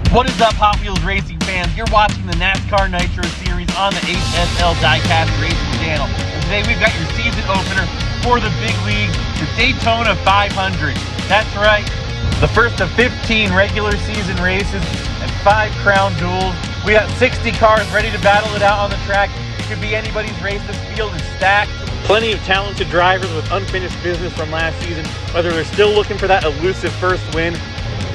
What is up, Hot Wheels Racing fans? You're watching the NASCAR Nitro Series on the HSL Diecast Racing channel. And today we've got your season opener for the big league, the Daytona 500. That's right, the first of 15 regular season races and 5 crown duels. We got 60 cars ready to battle it out on the track. It could be anybody's race. This field is stacked. Plenty of talented drivers with unfinished business from last season, whether they're still looking for that elusive first win,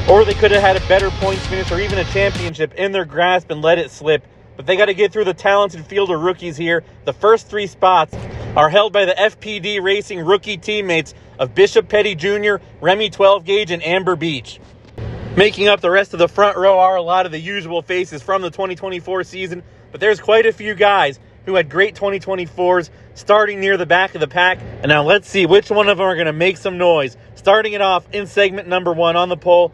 or they could have had a better points finish or even a championship in their grasp and let it slip. But they got to get through the talented field of rookies here. The first 3 spots are held by the FPD Racing rookie teammates of Bishop Petty Jr., Remy 12 Gauge, and Amber Beach. Making up the rest of the front row are a lot of the usual faces from the 2024 season, but there's quite a few guys who had great 2024s starting near the back of the pack. And now let's see which one of them are going to make some noise. Starting it off in segment number 1 on the pole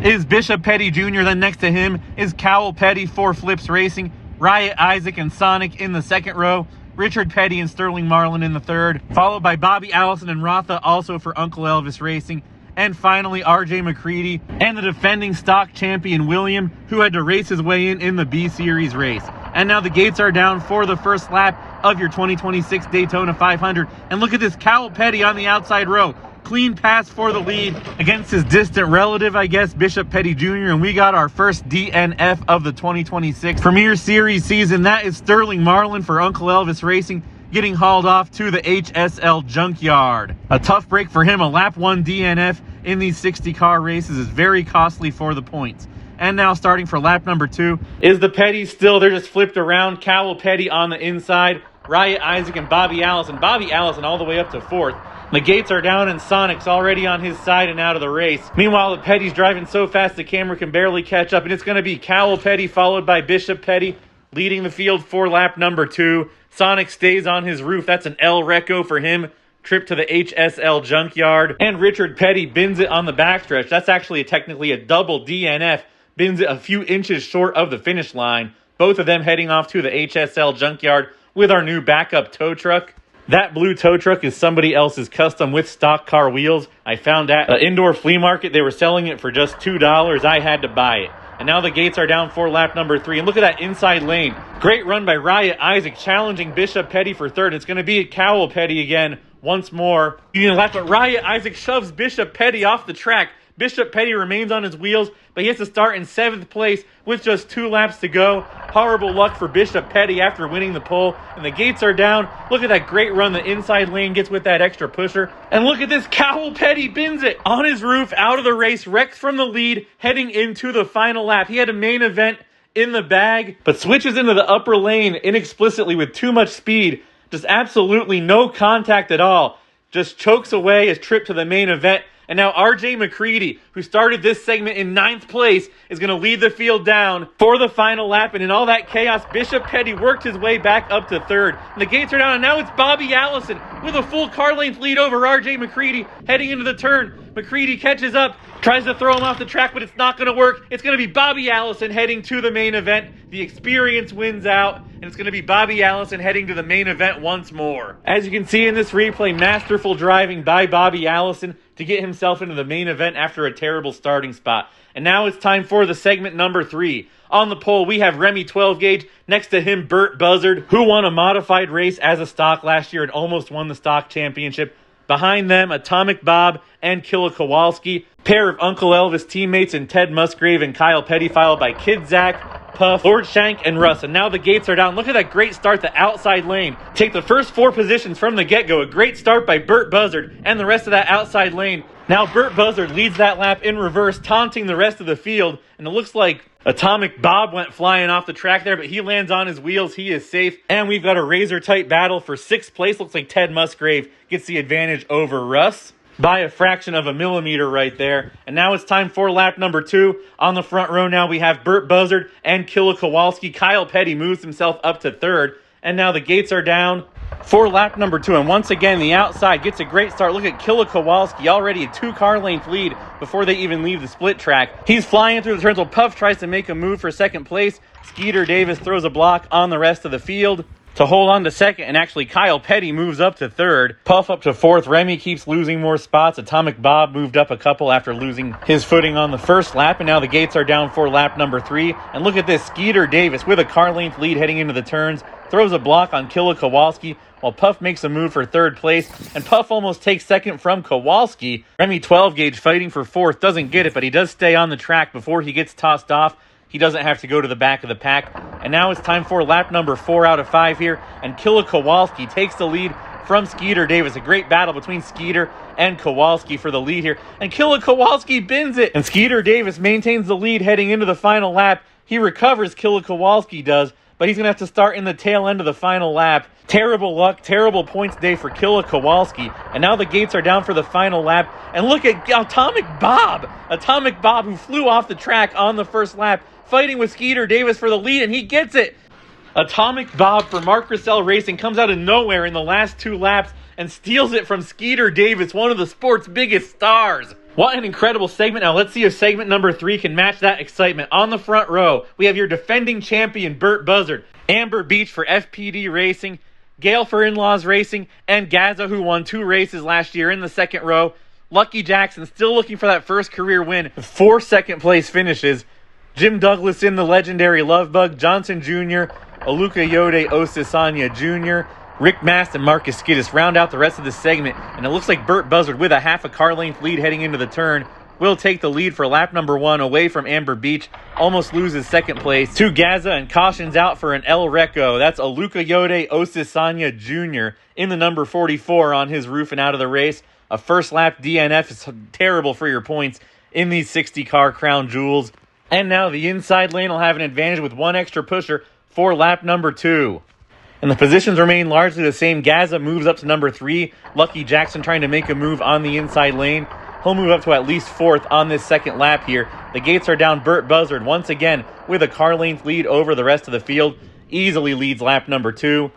is Bishop Petty Jr. Then next to him is Cowell Petty, 4 Flips Racing, Riot Isaac and Sonic in the second row, Richard Petty and Sterling Marlin in the third, followed by Bobby Allison and Rotha, also for Uncle Elvis Racing, and finally RJ McCready and the defending stock champion William, who had to race his way in the B Series race. And now the gates are down for the first lap of your 2026 Daytona 500. And look at this, Cowell Petty on the outside row. Clean pass for the lead against his distant relative, I guess, Bishop Petty Jr. And we got our first DNF of the 2026 Premier Series season. That is Sterling Marlin for Uncle Elvis Racing, getting hauled off to the HSL junkyard. A tough break for him. A lap 1 DNF in these 60-car races is very costly for the points. And now starting for lap number 2 is the Petty still. They're just flipped around. Cowell Petty on the inside, Riot Isaac and Bobby Allison. Bobby Allison all the way up to 4th. The gates are down and Sonic's already on his side and out of the race. Meanwhile, the Petty's driving so fast the camera can barely catch up, and it's going to be Cowell Petty followed by Bishop Petty leading the field for lap number 2. Sonic stays on his roof. That's an El Reco for him. Trip to the HSL junkyard. And Richard Petty bins it on the backstretch. That's actually technically a double DNF. Bins it a few inches short of the finish line. Both of them heading off to the HSL junkyard with our new backup tow truck. That blue tow truck is somebody else's custom with stock car wheels. I found at an indoor flea market. They were selling it for just $2. I had to buy it. And now the gates are down for lap number 3. And look at that inside lane. Great run by Riot Isaac challenging Bishop Petty for 3rd. It's going to be Cowell Petty again once more. But Riot Isaac shoves Bishop Petty off the track. Bishop Petty remains on his wheels, but he has to start in 7th place with just 2 laps to go. Horrible luck for Bishop Petty after winning the pole. And the gates are down. Look at that great run the inside lane gets with that extra pusher. And look at this, Cowell Petty bins it on his roof, out of the race, wrecks from the lead, heading into the final lap. He had a main event in the bag, but switches into the upper lane inexplicitly with too much speed. Just absolutely no contact at all. Just chokes away his trip to the main event. And now RJ McCready, who started this segment in 9th place, is going to lead the field down for the final lap. And in all that chaos, Bishop Petty worked his way back up to 3rd. And the gates are down, and now it's Bobby Allison with a full car length lead over RJ McCready heading into the turn. McCready catches up, tries to throw him off the track, but it's not going to work. It's going to be Bobby Allison heading to the main event. The experience wins out, and it's going to be Bobby Allison heading to the main event once more. As you can see in this replay, masterful driving by Bobby Allison to get himself into the main event after a terrible starting spot. And now it's time for the segment number 3. On the pole, we have Remy 12 Gauge. Next to him, Burt Buzzard, who won a modified race as a stock last year and almost won the stock championship. Behind them, Atomic Bob and Killa Kowalski. Pair of Uncle Elvis teammates in Ted Musgrave and Kyle Petty, followed by Kid Zach, Puff, Lord Shank, and Russ. And now the gates are down. Look at that great start, the outside lane. Take the first 4 positions from the get-go. A great start by Burt Buzzard and the rest of that outside lane. Now Burt Buzzard leads that lap in reverse, taunting the rest of the field. And it looks like Atomic Bob went flying off the track there, but he lands on his wheels. He is safe. And we've got a razor-tight battle for 6th place. Looks like Ted Musgrave gets the advantage over Russ by a fraction of a millimeter right there. And now it's time for lap number 2. On the front row now we have Burt Buzzard and Killa Kowalski. Kyle Petty moves himself up to 3rd. And now the gates are down for lap number 2. And once again, the outside gets a great start. Look at Killa Kowalski, already a 2-car length lead before they even leave the split track. He's flying through the turns while Puff tries to make a move for 2nd place. Skeeter Davis throws a block on the rest of the field. to hold on to second, and actually Kyle Petty moves up to third. Puff up to fourth. Remy keeps losing more spots. Atomic Bob moved up a couple after losing his footing on the first lap, and now the gates are down for lap number 3. And look at this, Skeeter Davis with a car length lead heading into the turns, throws a block on Killa Kowalski, while Puff makes a move for third place, and Puff almost takes second from Kowalski. Remy 12 gauge fighting for fourth, doesn't get it, but he does stay on the track before he gets tossed off. He doesn't have to go to the back of the pack. And now it's time for lap number 4 out of 5 here, and Killa Kowalski takes the lead from Skeeter Davis. A great battle between Skeeter and Kowalski for the lead here, and Killa Kowalski bins it, and Skeeter Davis maintains the lead heading into the final lap. He recovers, Killa Kowalski does, but he's going to have to start in the tail end of the final lap. Terrible luck, terrible points day for Killa Kowalski. And now the gates are down for the final lap. And look at Atomic Bob. Atomic Bob, who flew off the track on the first lap, fighting with Skeeter Davis for the lead, and he gets it. Atomic Bob for Mark Russell Racing comes out of nowhere in the last 2 laps and steals it from Skeeter Davis, one of the sport's biggest stars. What an incredible segment. Now let's see if segment number 3 can match that excitement. On the front row, we have your defending champion, Burt Buzzard, Amber Beach for FPD Racing, Gale for In-Laws Racing, and Gaza, who won 2 races last year in the second row. Lucky Jackson still looking for that first career win, 4 second place finishes. Jim Douglas in the legendary Lovebug, Johnson Jr., Aluka Yode Osisanya Jr., Rick Mast and Marcus Skidis round out the rest of the segment, and it looks like Burt Buzzard, with a half a car length lead heading into the turn, will take the lead for lap number 1 away from Amber Beach, almost loses second place to Gaza, and cautions out for an El Reco. That's Aluka Yode Osisanya Jr. in the number 44 on his roof and out of the race. A first lap DNF is terrible for your points in these 60-car crown jewels. And now the inside lane will have an advantage with 1 extra pusher for lap number 2. And the positions remain largely the same. Gaza moves up to number 3. Lucky Jackson trying to make a move on the inside lane. He'll move up to at least 4th on this second lap here. The gates are down. Burt Buzzard once again with a car length lead over the rest of the field. Easily leads lap number 2.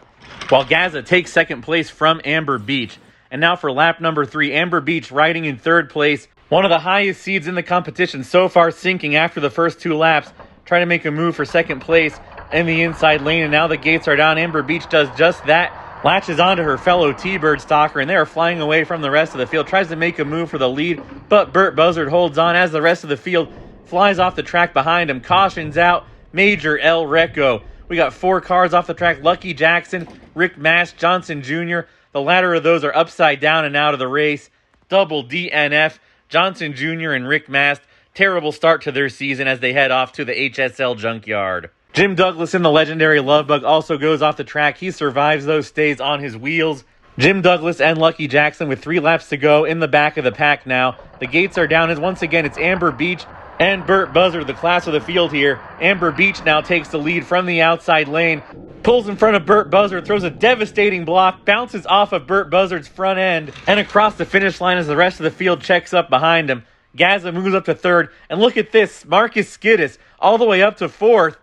While Gaza takes second place from Amber Beach. And now for lap number 3. Amber Beach riding in third place. One of the highest seeds in the competition so far, sinking after the first 2 laps. Trying to make a move for second place in the inside lane, and now the gates are down. Amber Beach does just that, latches onto her fellow T-Bird stalker, and they are flying away from the rest of the field. Tries to make a move for the lead, but Burt Buzzard holds on as the rest of the field flies off the track behind him. Cautions out Major El Reco. We got 4 cars off the track. Lucky Jackson, Rick Mast, Johnson Jr. The latter of those are upside down and out of the race. Double DNF. Johnson Jr. and Rick Mast. Terrible start to their season as they head off to the HSL junkyard. Jim Douglas in the legendary Lovebug also goes off the track. He survives, though, stays on his wheels. Jim Douglas and Lucky Jackson with 3 laps to go in the back of the pack now. The gates are down as once again it's Amber Beach and Burt Buzzard, the class of the field here. Amber Beach now takes the lead from the outside lane. Pulls in front of Burt Buzzard, throws a devastating block, bounces off of Burt Buzzard's front end, and across the finish line as the rest of the field checks up behind him. Gaza moves up to 3rd, and look at this, Marcus Skidis all the way up to 4th.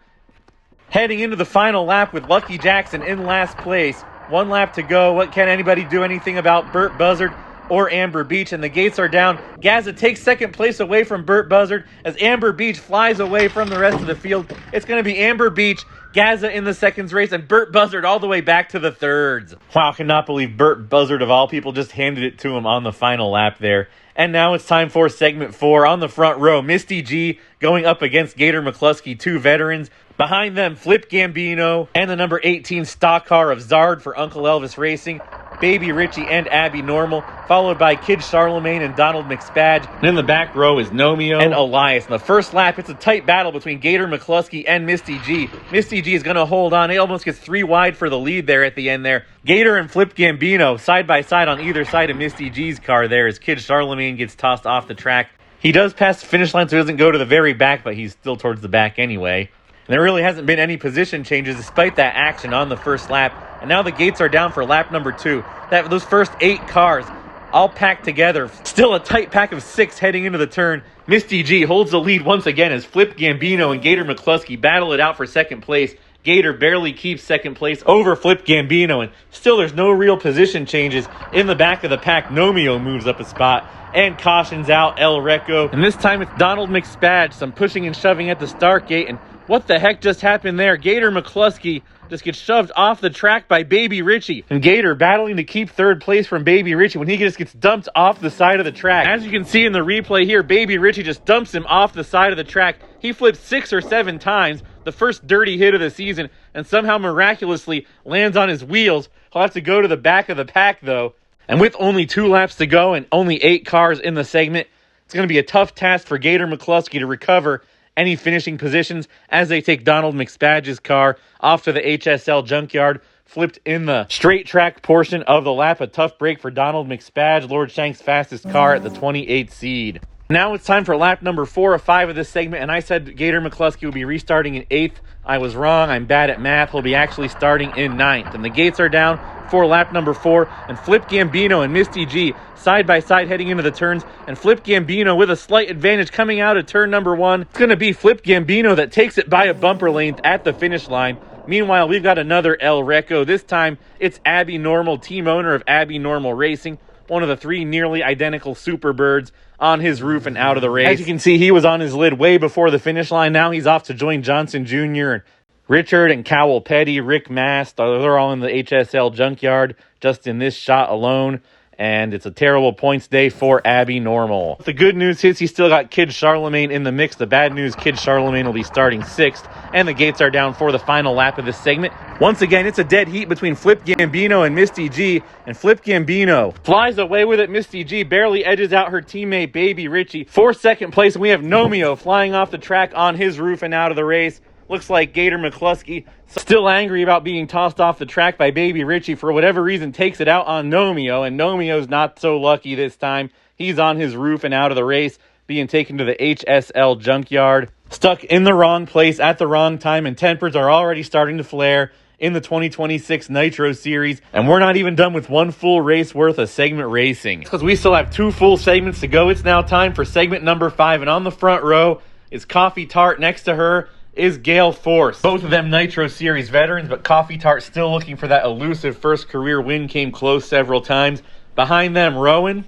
Heading into the final lap with Lucky Jackson in last place. 1 lap to go. What can anybody do anything about Burt Buzzard or Amber Beach? And the gates are down. Gaza takes second place away from Burt Buzzard as Amber Beach flies away from the rest of the field. It's going to be Amber Beach, Gaza in the seconds race, and Burt Buzzard all the way back to the thirds. Wow, I cannot believe Burt Buzzard, of all people, just handed it to him on the final lap there. And now it's time for segment 4. On the front row, Misty G going up against Gator McCluskey, 2 veterans. Behind them, Flip Gambino and the number 18 stock car of Zard for Uncle Elvis Racing. Baby Richie and Abby Normal, followed by Kid Charlemagne and Donald McSpadge. And in the back row is Nomeo and Elias. In the first lap, it's a tight battle between Gator McCluskey and Misty G. Misty G is going to hold on. He almost gets 3 wide for the lead there at the end there. Gator and Flip Gambino side by side on either side of Misty G's car there as Kid Charlemagne gets tossed off the track. He does pass the finish line, so he doesn't go to the very back, but he's still towards the back anyway. And there really hasn't been any position changes despite that action on the first lap. And now the gates are down for lap number 2. Those first 8 cars all packed together. Still a tight pack of 6 heading into the turn. Misty G holds the lead once again as Flip Gambino and Gator McCluskey battle it out for second place. Gator barely keeps second place over Flip Gambino. And still there's no real position changes. In the back of the pack, Nomeo moves up a spot and cautions out El Reco. And this time it's Donald McSpadge. Some pushing and shoving at the start gate, and What the heck just happened there? Gator McCluskey just gets shoved off the track by Baby Richie. And Gator battling to keep third place from Baby Richie when he just gets dumped off the side of the track. As you can see in the replay here, Baby Richie just dumps him off the side of the track. He flips 6 or 7 times, the first dirty hit of the season, and somehow miraculously lands on his wheels. He'll have to go to the back of the pack though. And with only 2 laps to go and only 8 cars in the segment, it's going to be a tough task for Gator McCluskey to recover any finishing positions as they take Donald McSpadge's car off to the HSL junkyard, flipped in the straight track portion of the lap. A tough break for Donald McSpadge, Lord Shank's fastest car at the 28th seed. Now it's time for lap number 4 of 5 of this segment, and I said Gator McCluskey will be restarting in 8th. I was wrong. I'm bad at math. He'll be actually starting in 9th. And the gates are down for lap number 4, and Flip Gambino and Misty G side by side heading into the turns, and Flip Gambino with a slight advantage coming out of turn number 1. It's going to be Flip Gambino that takes it by a bumper length at the finish line. Meanwhile, we've got another El Reco. This time, it's Abby Normal, team owner of Abby Normal Racing, one of the 3 nearly identical Superbirds on his roof and out of the race. As you can see, he was on his lid way before the finish line. Now he's off to join Johnson Jr. and Richard and Cowell Petty, Rick Mast. They're all in the HSL junkyard just in this shot alone. And it's a terrible points day for Abby Normal. The good news is he still got Kid Charlemagne in the mix. The bad news, Kid Charlemagne will be starting 6th. And the gates are down for the final lap of this segment. Once again, it's a dead heat between Flip Gambino and Misty G. And Flip Gambino flies away with it. Misty G barely edges out her teammate Baby Richie for 2nd place. And we have Nomeo flying off the track on his roof and out of the race. Looks like Gator McCluskey, still angry about being tossed off the track by Baby Richie, for whatever reason takes it out on Nomeo, and Nomeo's not so lucky this time. He's on his roof and out of the race, being taken to the HSL junkyard. Stuck in the wrong place at the wrong time, and tempers are already starting to flare in the 2026 Nitro Series, and we're not even done with 1 full race worth of segment racing. Because we still have 2 full segments to go, it's now time for segment number 5, and on the front row is Coffee Tart. Next to her is Gale Force. Both of them Nitro Series veterans, but Coffee Tart still looking for that elusive first career win. Came close several times. Behind them, Rowan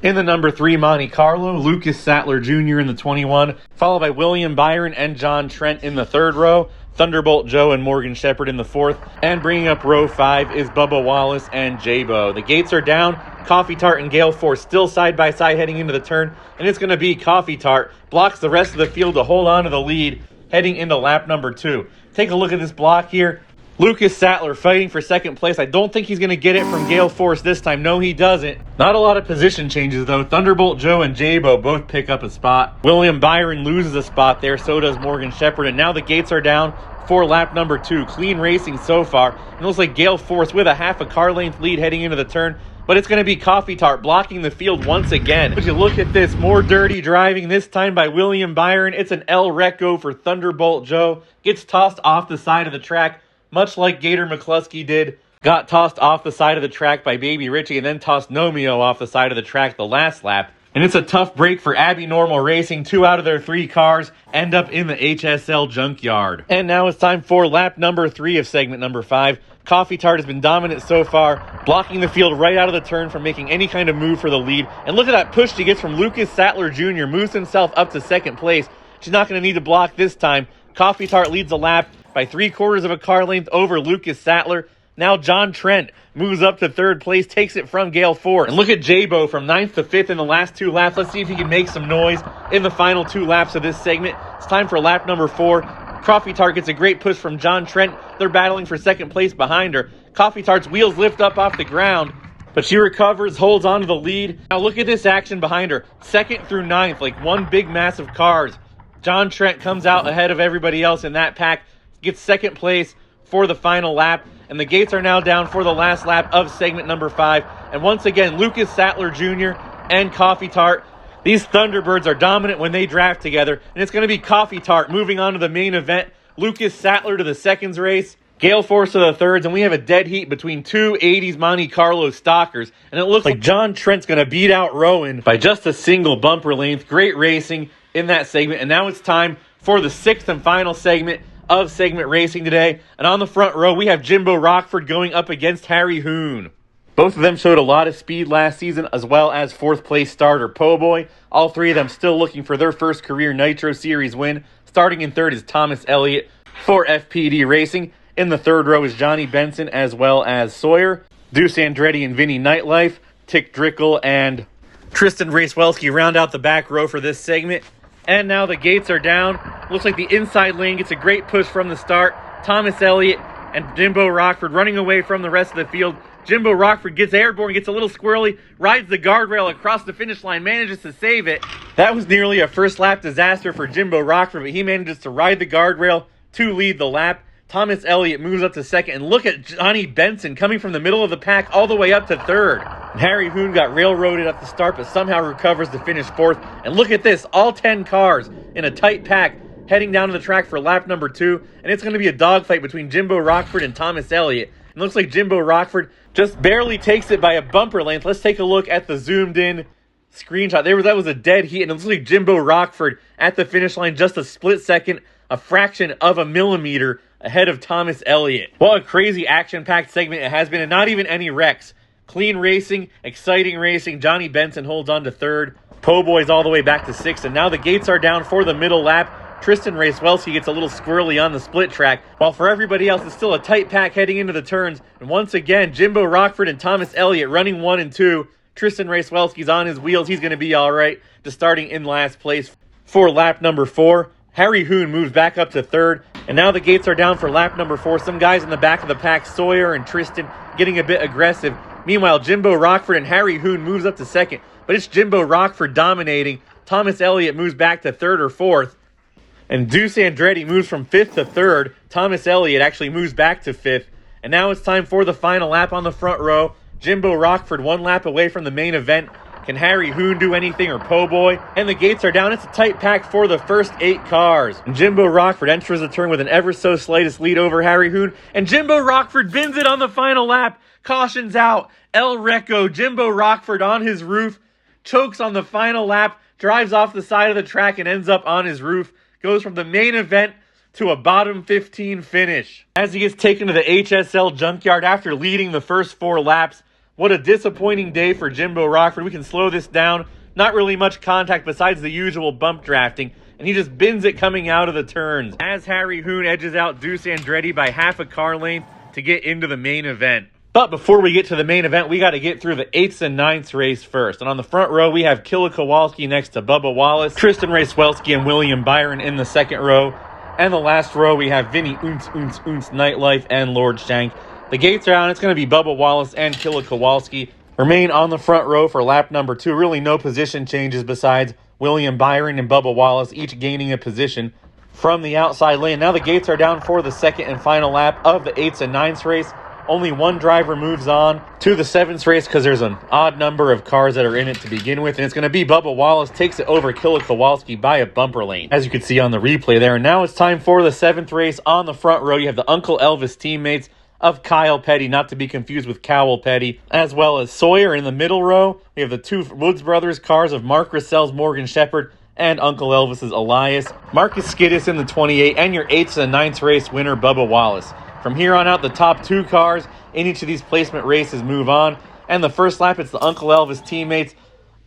in the number 3 Monte Carlo, Lucas Sattler Jr. in the 21, followed by William Byron and John Trent in the 3rd row, Thunderbolt Joe and Morgan Shepherd in the 4th, and bringing up row 5 is Bubba Wallace and J-Bo. The gates are down. Coffee Tart and Gale Force still side by side heading into the turn, and it's going to be Coffee Tart blocks the rest of the field to hold on to the lead heading into lap number 2. Take a look at this block here. Lucas Sattler fighting for 2nd place. I don't think he's going to get it from Gale Force this time. No, he doesn't. Not a lot of position changes, though. Thunderbolt Joe and J-Bo both pick up a spot. William Byron loses a spot there. So does Morgan Shepherd. And now the gates are down for lap number 2. Clean racing so far. It looks like Gale Force with a half a car length lead heading into the turn. But it's going to be Coffee Tart blocking the field once again. But you look at this, more dirty driving, this time by William Byron. It's an El Reco for Thunderbolt Joe. Gets tossed off the side of the track, much like Gator McCluskey did. Got tossed off the side of the track by Baby Richie and then tossed Nomeo off the side of the track the last lap. And it's a tough break for Abby Normal Racing. 2 out of their 3 cars end up in the HSL junkyard. And now it's time for lap number 3 of segment number 5. Coffee Tart has been dominant so far, blocking the field right out of the turn from making any kind of move for the lead. And look at that push she gets from Lucas Sattler Jr. Moves himself up to 2nd place. She's not going to need to block this time. Coffee Tart leads the lap by 3/4 of a car length over Lucas Sattler. Now John Trent moves up to 3rd place, takes it from Gale Force. And look at J-Bo from 9th to 5th in the last 2 laps. Let's see if he can make some noise in the final 2 laps of this segment. It's time for lap number 4. Coffee Tart gets a great push from John Trent. They're battling for 2nd place behind her. Coffee Tart's wheels lift up off the ground, but she recovers, holds on to the lead. Now look at this action behind her. 2nd through 9th, like one big mass of cars. John Trent comes out ahead of everybody else in that pack, gets 2nd place for the final lap, and the gates are now down for the last lap of segment number 5. And once again, Lucas Sattler Jr. and Coffee Tart. These Thunderbirds are dominant when they draft together, and it's going to be Coffee Tart moving on to the main event. Lucas Sattler to the 2nds race, Gale Force to the 3rds, and we have a dead heat between 2 80s Monte Carlo stalkers, and it looks like John Trent's going to beat out Rowan by just a single bumper length. Great racing in that segment, and now it's time for the 6th and final segment of segment racing today. And on the front row, we have Jimbo Rockford going up against Harry Hoon. Both of them showed a lot of speed last season, as well as fourth place starter Po Boy. All three of them still looking for their first career Nitro Series win. Starting in third is Thomas Elliott for FPD Racing. In the third row is Johnny Benson as well as Sawyer. Deuce Andretti and Vinny Nightlife, Tick Drickle, and Tristan Racewelski round out the back row for this segment. And now the gates are down. Looks like the inside lane gets a great push from the start. Thomas Elliott and Jimbo Rockford running away from the rest of the field. Jimbo Rockford gets airborne, gets a little squirrely, rides the guardrail across the finish line, manages to save it. That was nearly a first lap disaster for Jimbo Rockford, but he manages to ride the guardrail to lead the lap. Thomas Elliott moves up to second, and look at Johnny Benson coming from the middle of the pack all the way up to third. And Harry Hoon got railroaded at the start, but somehow recovers to finish fourth. And look at this, all 10 cars in a tight pack heading down to the track for lap number 2, and it's going to be a dogfight between Jimbo Rockford and Thomas Elliott. It looks like Jimbo Rockford just barely takes it by a bumper length. Let's take a look at the zoomed-in screenshot. That was a dead heat, and it looks like Jimbo Rockford at the finish line just a split second, a fraction of a millimeter ahead of Thomas Elliott. What a crazy action-packed segment it has been, and not even any wrecks. Clean racing, exciting racing. Johnny Benson holds on to third. Po Boy's all the way back to sixth, and now the gates are down for the middle lap. Tristan Racewelski gets a little squirrely on the split track, while for everybody else, it's still a tight pack heading into the turns. And once again, Jimbo Rockford and Thomas Elliott running 1 and 2. Tristan Racewelski's on his wheels. He's going to be all right, just starting in last place for lap number 4. Harry Hoon moves back up to third, and now the gates are down for lap number 4. Some guys in the back of the pack, Sawyer and Tristan, getting a bit aggressive. Meanwhile, Jimbo Rockford and Harry Hoon moves up to second, but it's Jimbo Rockford dominating. Thomas Elliott moves back to third or fourth, and Deuce Andretti moves from 5th to 3rd. Thomas Elliott actually moves back to 5th. And now it's time for the final lap on the front row. Jimbo Rockford 1 lap away from the main event. Can Harry Hoon do anything, or Po Boy? And the gates are down. It's a tight pack for the first 8 cars. And Jimbo Rockford enters the turn with an ever so slightest lead over Harry Hoon. And Jimbo Rockford bins it on the final lap. Cautions out. El Reco, Jimbo Rockford on his roof. Chokes on the final lap. Drives off the side of the track and ends up on his roof. Goes from the main event to a bottom 15 finish as he gets taken to the HSL junkyard after leading the first 4 laps. What a disappointing day for Jimbo Rockford. We can slow this down. Not really much contact besides the usual bump drafting, and he just bins it coming out of the turns as Harry Hoon edges out Deuce Andretti by half a car length to get into the main event. But before we get to the main event, we got to get through the 8th and 9th race first. And on the front row, we have Killa Kowalski next to Bubba Wallace, Tristan Racewelski and William Byron in the second row. And the last row, we have Vinny Nightlife and Lord Shank. The gates are on. It's going to be Bubba Wallace and Killa Kowalski remain on the front row for lap number 2. Really no position changes besides William Byron and Bubba Wallace each gaining a position from the outside lane. Now the gates are down for the second and final lap of the 8th and 9th race. Only one driver moves on to the 7th race because there's an odd number of cars that are in it to begin with. And it's going to be Bubba Wallace takes it over Killa Kowalski by a bumper lane, as you can see on the replay there. And now it's time for the 7th race. On the front row, you have the Uncle Elvis teammates of Kyle Petty, not to be confused with Cowell Petty, as well as Sawyer. In the middle row, we have the 2 Woods Brothers cars of Mark Russell's Morgan Shepherd and Uncle Elvis's Elias. Marcus Skidis in the 28, and your 8th and 9th race winner, Bubba Wallace. From here on out, the top 2 cars in each of these placement races move on. And the first lap, it's the Uncle Elvis teammates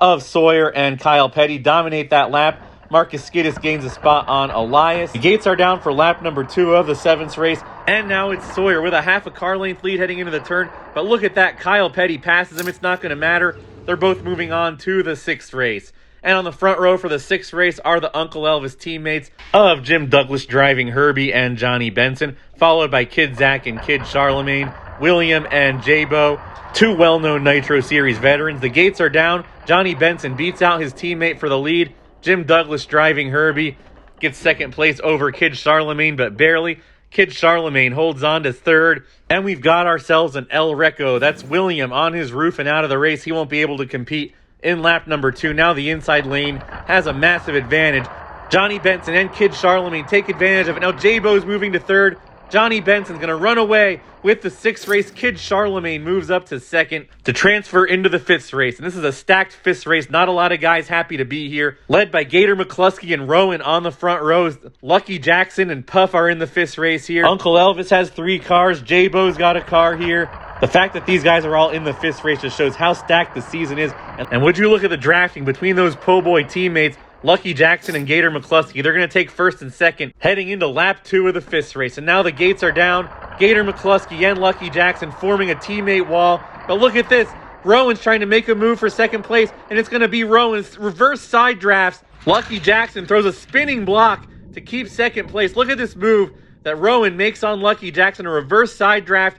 of Sawyer and Kyle Petty dominate that lap. Marcus Skidis gains a spot on Elias. The gates are down for lap number 2 of the 7th race. And now it's Sawyer with a half a car length lead heading into the turn. But look at that, Kyle Petty passes him. It's not going to matter. They're both moving on to the 6th race. And on the front row for the 6th race are the Uncle Elvis teammates of Jim Douglas driving Herbie and Johnny Benson, followed by Kid Zach and Kid Charlemagne, William and J-Bo, 2 well-known Nitro Series veterans. The gates are down. Johnny Benson beats out his teammate for the lead. Jim Douglas driving Herbie gets second place over Kid Charlemagne, but barely. Kid Charlemagne holds on to third. And we've got ourselves an El Reco. That's William on his roof and out of the race. He won't be able to compete in lap number 2. Now the inside lane has a massive advantage. Johnny Benson and Kid Charlemagne take advantage of it. Now J-Bo's moving to third. Johnny Benson's going to run away with the 6th race. Kid Charlemagne moves up to 2nd to transfer into the 5th race. And this is a stacked 5th race. Not a lot of guys happy to be here. Led by Gator McCluskey and Rowan on the front rows. Lucky Jackson and Puff are in the 5th race here. Uncle Elvis has 3 cars. J-Bo's got a car here. The fact that these guys are all in the 5th race just shows how stacked the season is. And would you look at the drafting between those po' boy teammates, Lucky Jackson and Gator McCluskey. They're going to take 1st and 2nd heading into lap 2 of the 5th race. And now the gates are down. Gator McCluskey and Lucky Jackson forming a teammate wall. But look at this. Rowan's trying to make a move for 2nd place, and it's going to be Rowan's reverse side drafts. Lucky Jackson throws a spinning block to keep 2nd place. Look at this move that Rowan makes on Lucky Jackson, a reverse side draft,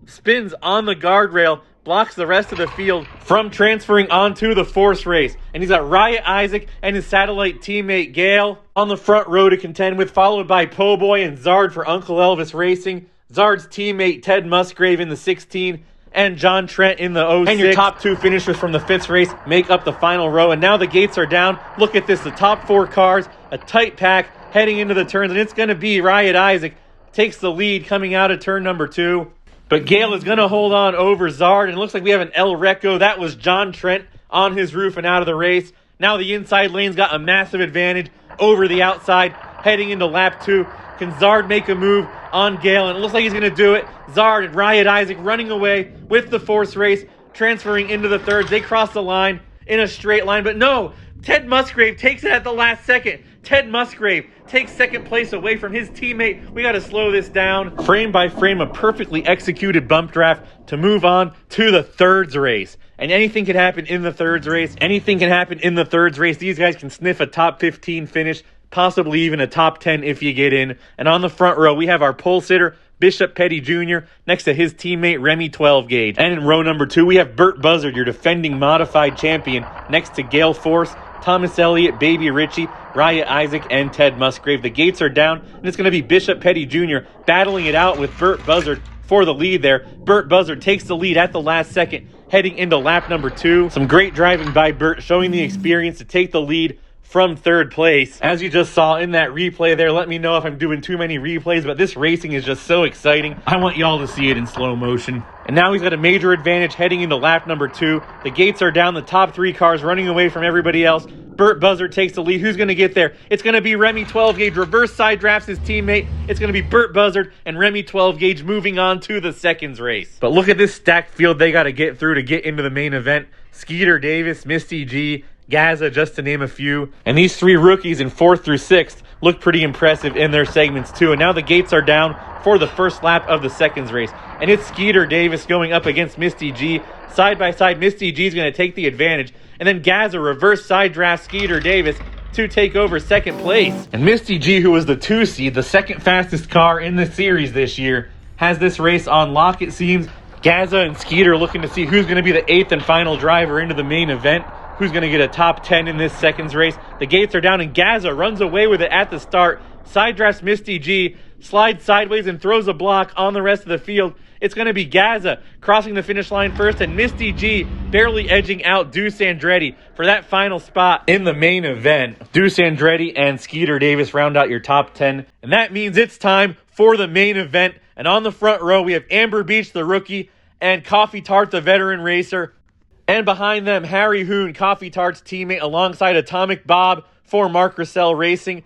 spins on the guardrail, blocks the rest of the field from transferring onto the 4th race. And he's got Riot Isaac and his satellite teammate Gale on the front row to contend with, followed by Po' Boy and Zard for Uncle Elvis Racing. Zard's teammate Ted Musgrave in the 16 and John Trent in the 06. And your top 2 finishers from the 5th race make up the final row. And now the gates are down. Look at this, the top 4 cars, a tight pack heading into the turns. And it's going to be Riot Isaac takes the lead coming out of turn number 2. But Gale is going to hold on over Zard. And it looks like we have an El Reco. That was John Trent on his roof and out of the race. Now the inside lane's got a massive advantage over the outside heading into lap 2. Can Zard make a move on Gale? And it looks like he's going to do it. Zard and Riot Isaac running away with the 4th race, transferring into the 3rds. They cross the line in a straight line. But no, Ted Musgrave takes it at the last second. Ted Musgrave takes 2nd place away from his teammate. We got to slow this down. Frame by frame, a perfectly executed bump draft to move on to the 3rds race. And anything can happen in the 3rds race. Anything can happen in the 3rds race. These guys can sniff a top 15 finish, possibly even a top 10 if you get in. And on the front row, we have our pole sitter, Bishop Petty Jr., next to his teammate, Remy 12 Gauge. And in row number 2, we have Burt Buzzard, your defending modified champion, next to Gale Force, Thomas Elliott, Baby Richie, Riot Isaac, and Ted Musgrave. The gates are down, and it's going to be Bishop Petty Jr. battling it out with Burt Buzzard for the lead there. Burt Buzzard takes the lead at the last second, heading into lap number 2. Some great driving by Burt, showing the experience to take the lead from 3rd place. As you just saw in that replay there, let me know if I'm doing too many replays, but this racing is just so exciting. I want y'all to see it in slow motion. And now he's got a major advantage heading into lap number 2. The gates are down, the top 3 cars running away from everybody else. Burt Buzzard takes the lead. Who's going to get there? It's going to be Remy 12 Gauge. Reverse side drafts his teammate. It's going to be Burt Buzzard and Remy 12 Gauge moving on to the 2nds race. But look at this stacked field they got to get through to get into the main event. Skeeter Davis, Misty G, Gaza, just to name a few. And these 3 rookies in 4th through 6th look pretty impressive in their segments too. And now the gates are down for the first lap of the 2nds race. And it's Skeeter Davis going up against Misty G. Side by side, Misty G is going to take the advantage. And then Gaza reverse side draft Skeeter Davis to take over 2nd place. And Misty G, who was the 2 seed, the 2nd fastest car in the series this year, has this race on lock, it seems. Gaza and Skeeter looking to see who's going to be the 8th and final driver into the main event. Who's going to get a top 10 in this 2nds race. The gates are down, and Gaza runs away with it at the start. Side drafts Misty G, slides sideways and throws a block on the rest of the field. It's going to be Gaza crossing the finish line first, and Misty G barely edging out Deuce Andretti for that final spot in the main event. Deuce Andretti and Skeeter Davis round out your top 10. And that means it's time for the main event. And on the front row, we have Amber Beach, the rookie, and Coffee Tart, the veteran racer. And behind them, Harry Hoon, Coffee Tart's teammate, alongside Atomic Bob for Mark Russell Racing,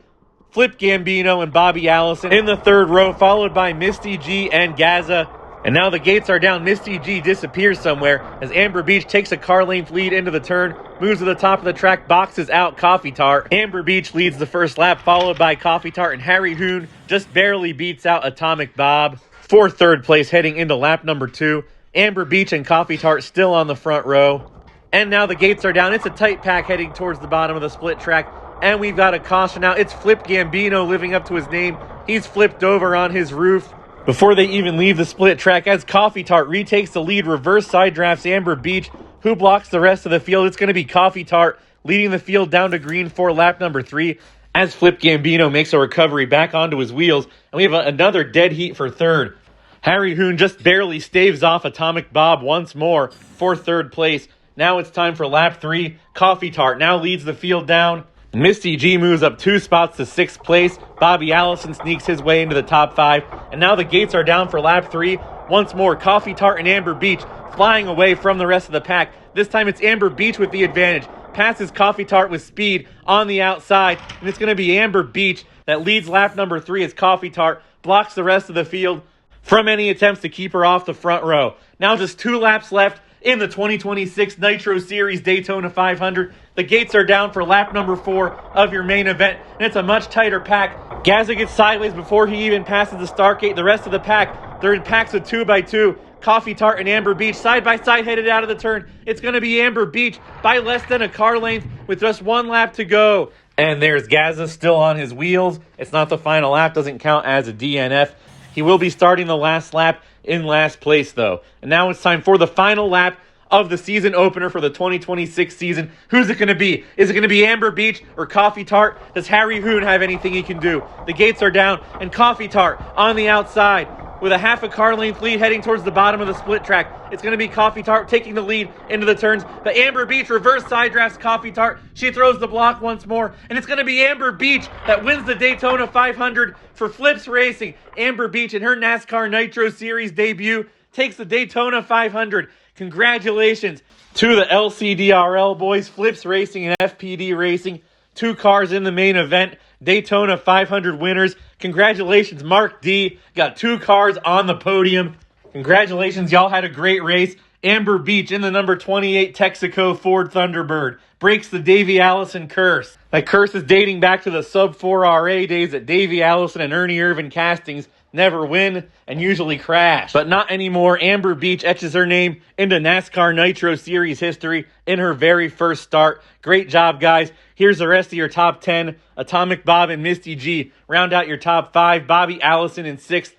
Flip Gambino and Bobby Allison in the 3rd row, followed by Misty G and Gaza. And now the gates are down. Misty G disappears somewhere as Amber Beach takes a car length lead into the turn, moves to the top of the track, boxes out Coffee Tart. Amber Beach leads the first lap, followed by Coffee Tart, and Harry Hoon just barely beats out Atomic Bob for 3rd place heading into lap number 2. Amber Beach and Coffee Tart still on the front row. And now the gates are down. It's a tight pack heading towards the bottom of the split track. And we've got a caution now. It's Flip Gambino living up to his name. He's flipped over on his roof before they even leave the split track as Coffee Tart retakes the lead, reverse side drafts Amber Beach, who blocks the rest of the field. It's going to be Coffee Tart leading the field down to green for lap number 3 as Flip Gambino makes a recovery back onto his wheels. And we have another dead heat for 3rd. Harry Hoon just barely staves off Atomic Bob once more for 3rd place. Now it's time for lap 3. Coffee Tart now leads the field down. Misty G moves up 2 spots to 6th place. Bobby Allison sneaks his way into the top 5. And now the gates are down for lap 3. Once more, Coffee Tart and Amber Beach flying away from the rest of the pack. This time it's Amber Beach with the advantage. Passes Coffee Tart with speed on the outside. And it's going to be Amber Beach that leads lap number 3 as Coffee Tart blocks the rest of the field from any attempts to keep her off the front row. Now just 2 laps left in the 2026 Nitro Series Daytona 500. The gates are down for lap number 4 of your main event, and it's a much tighter pack. Gazza gets sideways before he even passes the start gate. The rest of the pack, they're in packs of 2x2. Coffee Tart and Amber Beach side by side headed out of the turn. It's going to be Amber Beach by less than a car length with just 1 lap to go. And there's Gazza still on his wheels. It's not the final lap, doesn't count as a DNF. He will be starting the last lap in last place, though. And now it's time for the final lap of the season opener for the 2026 season. Who's it going to be? Is it going to be Amber Beach or Coffee Tart? Does Harry Hoon have anything he can do? The gates are down, and Coffee Tart on the outside with a half a car length lead heading towards the bottom of the split track. It's going to be Coffee Tart taking the lead into the turns, but Amber Beach reverse side drafts Coffee Tart. She throws the block once more, and it's going to be Amber Beach that wins the Daytona 500 for Flips Racing. Amber Beach in her NASCAR Nitro Series debut takes the Daytona 500. Congratulations to the LCDRL boys, Flips Racing and FPD Racing. 2 cars in the main event, Daytona 500 winners. Congratulations, Mark D. Got 2 cars on the podium. Congratulations, y'all had a great race. Amber Beach in the number 28 Texaco Ford Thunderbird breaks the Davey Allison curse. That curse is dating back to the sub-4 RA days that Davey Allison and Ernie Irvin castings never win and usually crash. But not anymore. Amber Beach etches her name into NASCAR Nitro Series history in her very first start. Great job, guys. Here's the rest of your top 10. Atomic Bob and Misty G round out your top 5. Bobby Allison in 6th.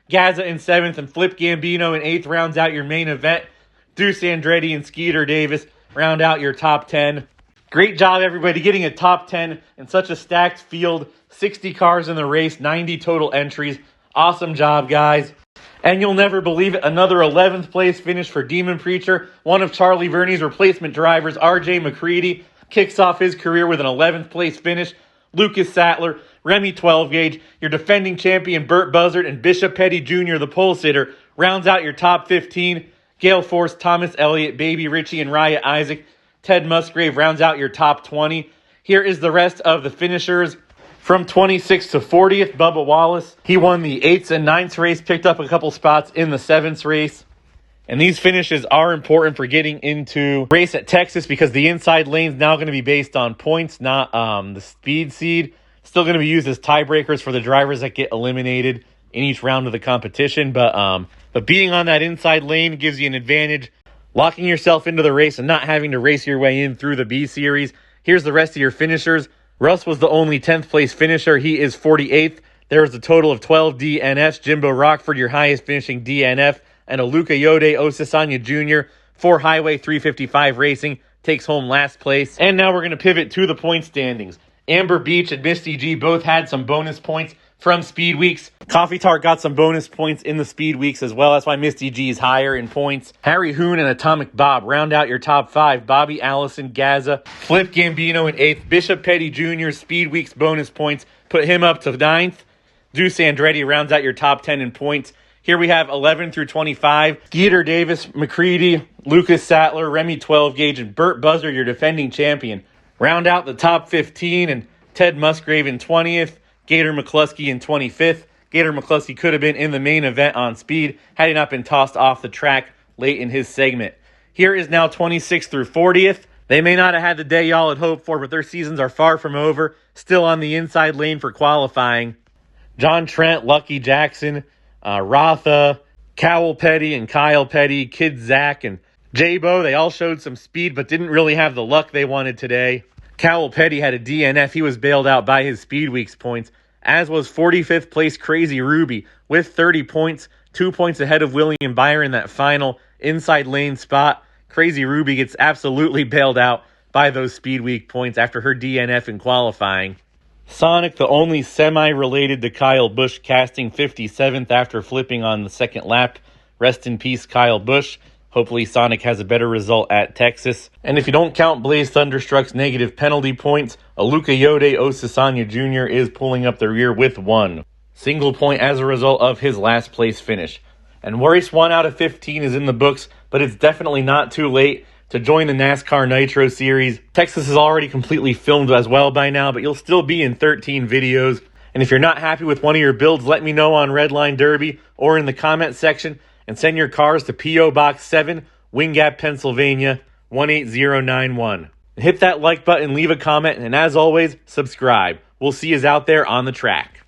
Gazza in 7th. And Flip Gambino in 8th rounds out your main event. Deuce Andretti and Skeeter Davis round out your top 10. Great job, everybody, getting a top 10 in such a stacked field. 60 cars in the race, 90 total entries. Awesome job, guys. And you'll never believe it, another 11th place finish for Demon Preacher. One of Charlie Verney's replacement drivers, RJ McCready, kicks off his career with an 11th place finish. Lucas Sattler, Remy 12 Gauge, your defending champion Burt Buzzard, and Bishop Petty Jr., the pole sitter, rounds out your top 15. Gale Force, Thomas Elliott, Baby Richie, and Raya Isaac. Ted Musgrave rounds out your top 20. Here is the rest of the finishers. From 26th to 40th, Bubba Wallace. He won the 8th and 9th race, picked up a couple spots in the 7th race. And these finishes are important for getting into race at Texas because the inside lane's now going to be based on points, not the speed seed. Still going to be used as tiebreakers for the drivers that get eliminated in each round of the competition. But being on that inside lane gives you an advantage, locking yourself into the race and not having to race your way in through the B series. Here's the rest of your finishers. Russ was the only 10th place finisher. He is 48th. There was a total of 12 DNFs. Jimbo Rockford, your highest finishing DNF, and Aluka Yode Osasanya Jr. for Highway 355 Racing takes home last place. And now we're going to pivot to the point standings. Amber Beach and Misty G both had some bonus points from Speed Weeks. Coffee Tart got some bonus points in the Speed Weeks as well. That's why Misty G is higher in points. Harry Hoon and Atomic Bob round out your top 5. Bobby Allison, Gazza, Flip Gambino in 8th. Bishop Petty Jr. Speed Weeks bonus points put him up to 9th. Deuce Andretti rounds out your top 10 in points. Here we have 11 through 25. Skeeter Davis, McCready, Lucas Sattler, Remy 12 Gauge, and Burt Buzzard, your defending champion. Round out the top 15, and Ted Musgrave in 20th. Gator McCluskey in 25th. Gator McCluskey could have been in the main event on speed had he not been tossed off the track late in his segment. Here is now 26th through 40th. They may not have had the day y'all had hoped for, but their seasons are far from over. Still on the inside lane for qualifying. John Trent, Lucky Jackson, Rotha, Cowell Petty and Kyle Petty, Kid Zach and J-Bo, they all showed some speed but didn't really have the luck they wanted today. Cowell Petty had a DNF. He was bailed out by his Speed Weeks points, as was 45th place Crazy Ruby with 30 points, 2 points ahead of William Byron, that final inside lane spot. Crazy Ruby gets absolutely bailed out by those Speed Week points after her DNF in qualifying. Sonic, the only semi-related to Kyle Busch, casting 57th after flipping on the second lap. Rest in peace, Kyle Busch. Hopefully Sonic has a better result at Texas. And if you don't count Blaze Thunderstruck's negative penalty points, Aluka Yode Osasanya Jr. is pulling up the rear with 1 single point as a result of his last place finish. And race 1 out of 15 is in the books, but it's definitely not too late to join the NASCAR Nitro Series. Texas is already completely filmed as well by now, but you'll still be in 13 videos. And if you're not happy with one of your builds, let me know on Redline Derby or in the comment section, and send your cars to P.O. Box 7, Wind Gap, Pennsylvania, 18091. Hit that like button, leave a comment, and as always, subscribe. We'll see you out there on the track.